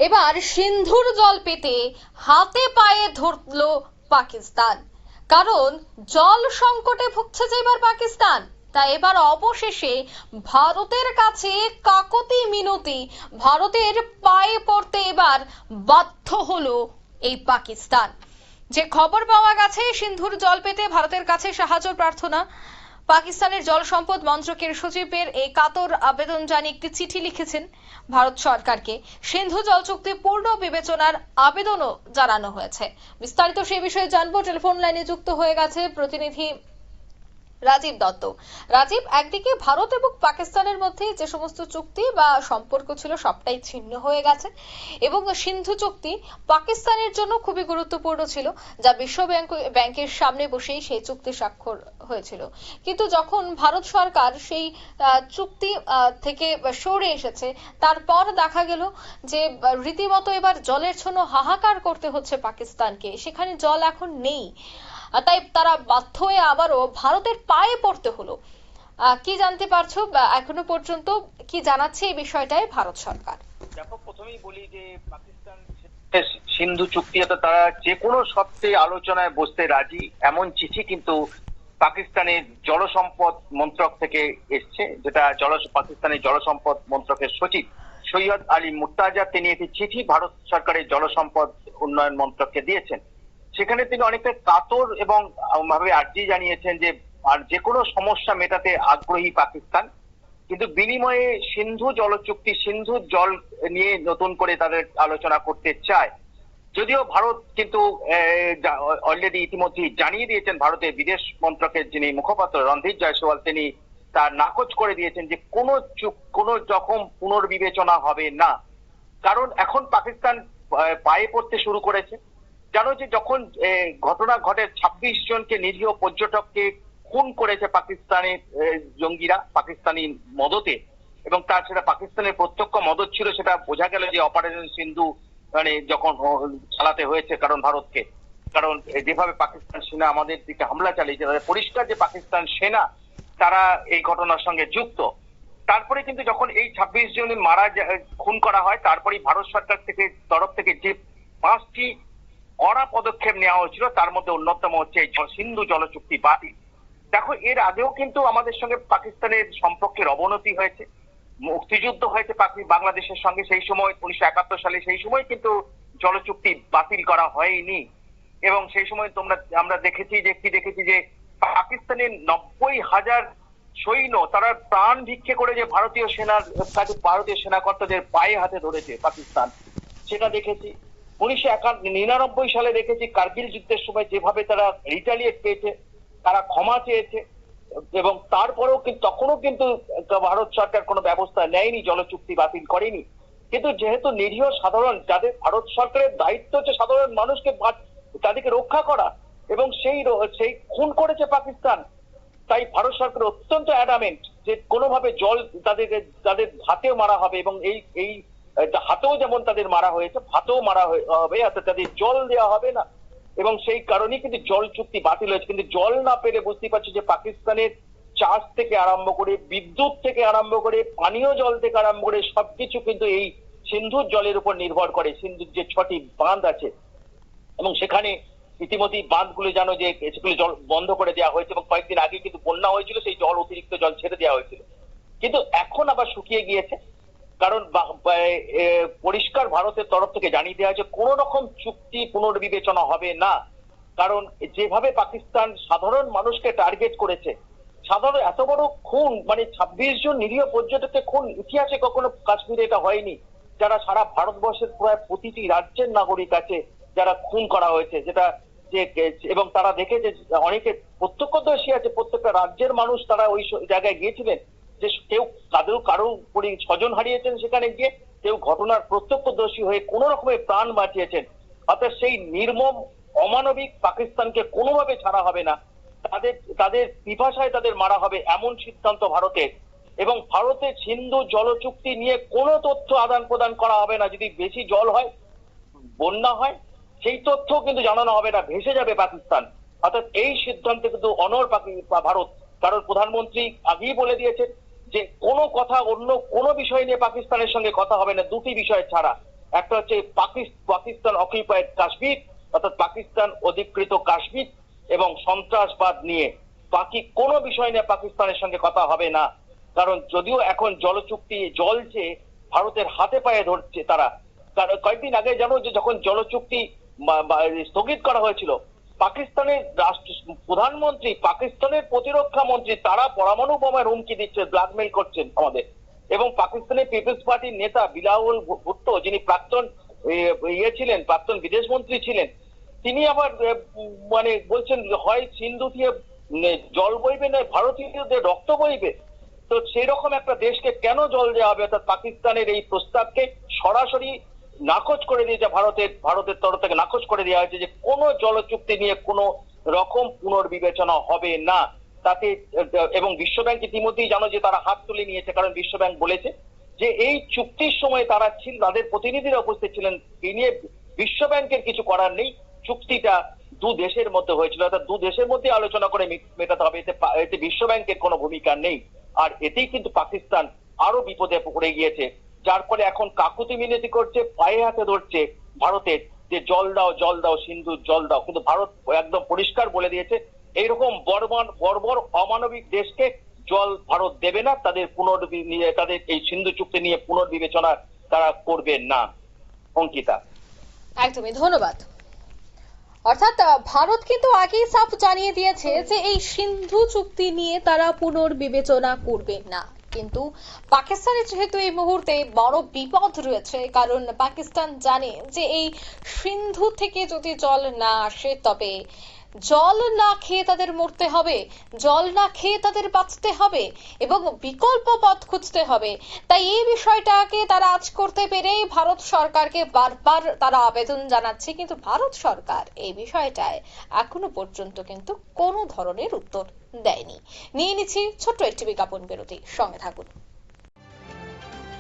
এবার সিন্ধুর জল পেতে হাতে পায়ে ধরলো পাকিস্তান, কারণ জল সংকটে ভুগছে যে এবার পাকিস্তান। তাই এবার অবশেষে ভারতের কাছে কাকতি মিনতি, ভারতের পায়ে পড়তে এবার বাধ্য হলো এই পাকিস্তান। যে খবর পাওয়া গেছে, সিন্ধুর জল পেতে ভারতের কাছে সাহায্য প্রার্থনা। পাকিস্তানের জল সম্পদ মন্ত্রকের সচিবের এই কাতর আবেদন জানিয়ে একটি চিঠি লিখেছেন ভারত সরকারকে। সিন্ধু জল চুক্তি পূর্ণ বিবেচনার আবেদনও জানানো হয়েছে। বিস্তারিত সেই বিষয়ে জানবো। টেলিফোন লাইনে যুক্ত হয়ে গেছে প্রতিনিধি রাজীব দত্ত। রাজীব, একদিকে ভারত এবং পাকিস্তানের মধ্যে যে সমস্ত চুক্তি বা সম্পর্ক ছিল সবটাই ছিন্ন হয়ে গেছে, এবং সিন্ধু চুক্তি পাকিস্তানের জন্য খুবই গুরুত্বপূর্ণ ছিল, যা বিশ্ব ব্যাংকের সামনে বসেই সেই চুক্তি স্বাক্ষর হয়েছিল। কিন্তু যখন ভারত সরকার সেই চুক্তি থেকে সরে এসেছে, তারপর দেখা গেল যে রীতিমতো এবার জলের জন্য হাহাকার করতে হচ্ছে পাকিস্তানকে। সেখানে জল এখন নেই, তাই তারা বাধ্য হয়ে আবারও ভারতের পায়ে পড়তে হলো। কি জানতে পারছো এখনো পর্যন্ত, কি জানাচ্ছে এই বিষয়টায় ভারত সরকার? দেখো, প্রথমেই বলি যে পাকিস্তান সিন্ধু চুক্তিতে তারা যে কোনো শর্তে আলোচনায় বসতে রাজি, এমন চিঠি কিন্তু পাকিস্তানের জলসম্পদ মন্ত্রক থেকে এসছে, যেটা পাকিস্তানের জলসম্পদ মন্ত্রকের সচিব সৈয়দ আলী মুর্তাজা তিনি একটি চিঠি ভারত সরকারের জলসম্পদ উন্নয়ন মন্ত্রককে দিয়েছেন। সেখানে তিনি অনেকটা কাতর এবং ভাবে আর্জি জানিয়েছেন যে আর যে কোনো সমস্যা মেটাতে আগ্রহী পাকিস্তান, কিন্তু বিনিময়ে সিন্ধু জল চুক্তি, সিন্ধু জল নিয়ে নতুন করে তাদের আলোচনা করতে চায়। যদিও ভারত কিন্তু অলরেডি ইতিমধ্যে জানিয়ে দিয়েছেন, ভারতের বিদেশ মন্ত্রকের যিনি মুখপাত্র রণধীর জয়সওয়াল তিনি তার নাকচ করে দিয়েছেন যে কোনো রকম পুনর্বিবেচনা হবে না। কারণ এখন পাকিস্তান পায়ে পড়তে শুরু করেছে। জানো যে যখন ঘটনা ঘটে ২৬ জনকে নিরীহ পর্যটককে খুন করেছে পাকিস্তানের জঙ্গিরা পাকিস্তানি মদতে, এবং তার সেটা পাকিস্তানের প্রত্যক্ষ মদত ছিল, সেটা বোঝা গেল যে অপারেশন সিন্ধু মানে যখন চালাতে হয়েছে কারণ ভারতকে, কারণ যেভাবে পাকিস্তান সেনা আমাদের দিকে হামলা চালিয়েছে, তাদের পরিষ্কার যে পাকিস্তান সেনা তারা এই ঘটনার সঙ্গে যুক্ত। তারপরে কিন্তু যখন এই ২৬ জন খুন করা হয়, তারপরে ভারত সরকার তরফ থেকে যে ৫টি কড়া পদক্ষেপ নেওয়া হয়েছিল, তার মধ্যে অন্যতম হচ্ছে এই সিন্ধু জল চুক্তি বাতিল। দেখো, এর আগেও কিন্তু আমাদের সঙ্গে পাকিস্তানের সম্পর্কের অবনতি হয়েছে, মুক্তিযুদ্ধ হয়েছে বাংলাদেশের সঙ্গে, সেই সময় ১৯৭১ সালে সেই সময় কিন্তু জল চুক্তি বাতিল করা হয়নি। এবং সেই সময় আমরা দেখেছি যে পাকিস্তানের ৯০,০০০ সৈন্য তারা প্রাণ ভিক্ষে করে যে ভারতীয় সেনা কর্তাদের পায়ে হাতে ধরেছে পাকিস্তান, সেটা দেখেছি। ১৯৯৯ সালে দেখেছি কার্গিল যুদ্ধের সময় যেভাবে তারা রিটালিয়েট পেয়েছে, তারা ক্ষমা চেয়েছে, এবং তারপরেও কিন্তু তখনও কিন্তু ভারত সরকার কোনো ব্যবস্থা নেয়নি, জলচুক্তি বাতিল করেনি। কিন্তু যেহেতু নিরীহ সাধারণ, যাদের ভারত সরকারের দায়িত্ব হচ্ছে সাধারণ মানুষকে তাদেরকে রক্ষা করা, এবং সেই খুন করেছে পাকিস্তান, তাই ভারত সরকার অত্যন্ত অ্যাডামেন্ট যে কোনোভাবে জল তাদের হাতেও মারা হবে, এবং এই হাতেও যেমন তাদের মারা হয়েছে, ভাতেও মারা হবে, অর্থাৎ তাদের জল দেওয়া হবে না। এবং সেই কারণেই কিন্তু জল চুক্তি বাতিল হয়েছে। কিন্তু জল না পেলে বুঝতে পারছি যে পাকিস্তানের চাষ থেকে আরম্ভ করে, বিদ্যুৎ থেকে আরম্ভ করে, পানীয় জল থেকে আরম্ভ করে সবকিছু কিন্তু এই সিন্ধুর জলের উপর নির্ভর করে। সিন্ধুর যে ৬টি বাঁধ আছে, এবং সেখানে ইতিমধ্যেই বাঁধগুলো জানো যে সেগুলো জল বন্ধ করে দেওয়া হয়েছে, এবং কয়েকদিন আগে কিন্তু বন্যা হয়েছিল, সেই জল অতিরিক্ত জল ছেড়ে দেওয়া হয়েছিল, কিন্তু এখন আবার শুকিয়ে গিয়েছে। কারণ পরিষ্কার ভারতের তরফ থেকে জানিয়ে দেওয়া হয়েছে কোন রকম চুক্তি পুনর্বিবেচনা হবে না। কারণ যেভাবে পাকিস্তান সাধারণ মানুষকে টার্গেট করেছে, সাধারণ এত বড় খুন, মানে ২৬ জন নিরীহ পর্যটককে খুন, ইতিহাসে কখনো কাশ্মীরে এটা হয়নি, যারা সারা ভারতবর্ষের প্রায় প্রতিটি রাজ্যের নাগরিক আছে যারা খুন করা হয়েছে, এবং তারা দেখেছে অনেকে প্রত্যক্ষদর্শী আছে, প্রত্যেকটা রাজ্যের মানুষ তারা ওই জায়গায় গিয়েছিলেন, যে কেউ কারো স্বজন হারিয়েছেন সেখানে গিয়ে, কেউ ঘটনার প্রত্যক্ষদর্শী হয়ে কোন রকমের প্রাণ বাঁচিয়েছেন। অর্থাৎ সেই নির্মম অমানবিক পাকিস্তানকে কোনোভাবে ছাড়া হবে না, তাদের পিপাসায় তাদের মারা হবে, এমন সিদ্ধান্ত ভারতের। এবং ভারতের সিন্ধু জল চুক্তি নিয়ে কোনো তথ্য আদান প্রদান করা হবে না। যদি বেশি জল হয়, বন্যা হয়, সেই তথ্য কিন্তু জানানো হবে না, ভেসে যাবে পাকিস্তান। অর্থাৎ এই সিদ্ধান্তে কিন্তু অনড় ভারত। কারণ প্রধানমন্ত্রী আগেই বলে দিয়েছেন যে কোনো কথা, অন্য কোনো বিষয় নিয়ে পাকিস্তানের সঙ্গে কথা হবে না, দুটি বিষয় ছাড়া। একটা হচ্ছে পাকিস্তান অকুপাইড কাশ্মীর, অর্থাৎ পাকিস্তান অধিকৃত কাশ্মীর এবং সন্ত্রাসবাদ নিয়ে বাকি কোনো বিষয় নিয়ে পাকিস্তানের সঙ্গে কথা হবে না। কারণ যদিও এখন জল চুক্তি জলছে, ভারতের হাতে পায়ে ধরছে তারা। কয়েকদিন আগে জানো যে যখন জল চুক্তি স্থগিত করা হয়েছিল, পাকিস্তানের প্রধানমন্ত্রী, পাকিস্তানের প্রতিরক্ষা মন্ত্রী তারা পরমাণু বোমার হুমকি দিচ্ছে, ব্ল্যাকমেইল করছেন আমাদের। এবং পাকিস্তানের পিপলস পার্টির নেতা বিলাওয়াল ভুট্টো, যিনি প্রাক্তন প্রাক্তন বিদেশ মন্ত্রী ছিলেন, তিনি আবার মানে বলছেন হয় সিন্ধু দিয়ে জল বইবে না ভারতীয়দের রক্ত বইবে। তো সেই রকম একটা দেশকে কেন জল দেওয়া হবে? অর্থাৎ পাকিস্তানের এই প্রস্তাবকে সরাসরি নাকচ করে দিয়েছে ভারতের তরফ থেকে নাকচ করে দেওয়া হয়েছে যে কোনো জল চুক্তি নিয়ে কোনো রকম পুনর্বিবেচনা হবে না। তাতে এবং বিশ্বব্যাংক ইতিমধ্যেই জানো যে তারা হাত তুলে নিয়েছে, কারণ বিশ্বব্যাংক বলেছে যে এই চুক্তির সময় তারা ছিল, তাদের প্রতিনিধিরা উপস্থিত ছিলেন, এই নিয়ে বিশ্বব্যাংকের কিছু করার নেই। চুক্তিটা দু দেশের মধ্যে হয়েছিল, অর্থাৎ দু দেশের মধ্যে আলোচনা করে মেটাতে হবে, এতে বিশ্বব্যাংকের কোনো ভূমিকা নেই। আর এতেই কিন্তু পাকিস্তান আরো বিপদে পড়ে গিয়েছে, যার ফলে এখন কাকুতি মিনতি করছে, পায়ে হাতে ধরছে ভারতের যে জল দাও সিন্ধুর জল দাও। কিন্তু ভারত একদম পরিষ্কার বলে দিয়েছে এইরকম বর্বর অমানবিক দেশকে জল ভারত দেবে না, তাদের এই সিন্ধু চুক্তি নিয়ে পুনর্বিবেচনা তারা করবে না। অঙ্কিতা, একদমই ধন্যবাদ। অর্থাৎ ভারত কিন্তু আগেই সাফ জানিয়ে দিয়েছে যে এই সিন্ধু চুক্তি নিয়ে তারা পুনর্বিবেচনা করবে না। কিন্তু পাকিস্তানের যেহেতু এই মুহূর্তে বড় বিপদ রয়েছে, কারণ পাকিস্তান জানে যে এই সিন্ধু থেকে যদি জল না আসে তবে জল না খেয়ে তাদের মরতে হবে, জল না খেয়ে তাদের বাঁচতে হবে এবং বিকল্প পথ খুঁজতে হবে। তাই এই বিষয়টাকে তারা আজ করতে পেরেই ভারত সরকারকে বারবার তারা আবেদন জানাচ্ছে, কিন্তু ভারত সরকার এই বিষয়টায় এখনো পর্যন্ত কিন্তু কোনো ধরনের উত্তর দেয়নি। নিয়ে নিচ্ছি ছোট্ট একটি বিজ্ঞাপন বিরতি, সঙ্গে থাকুন।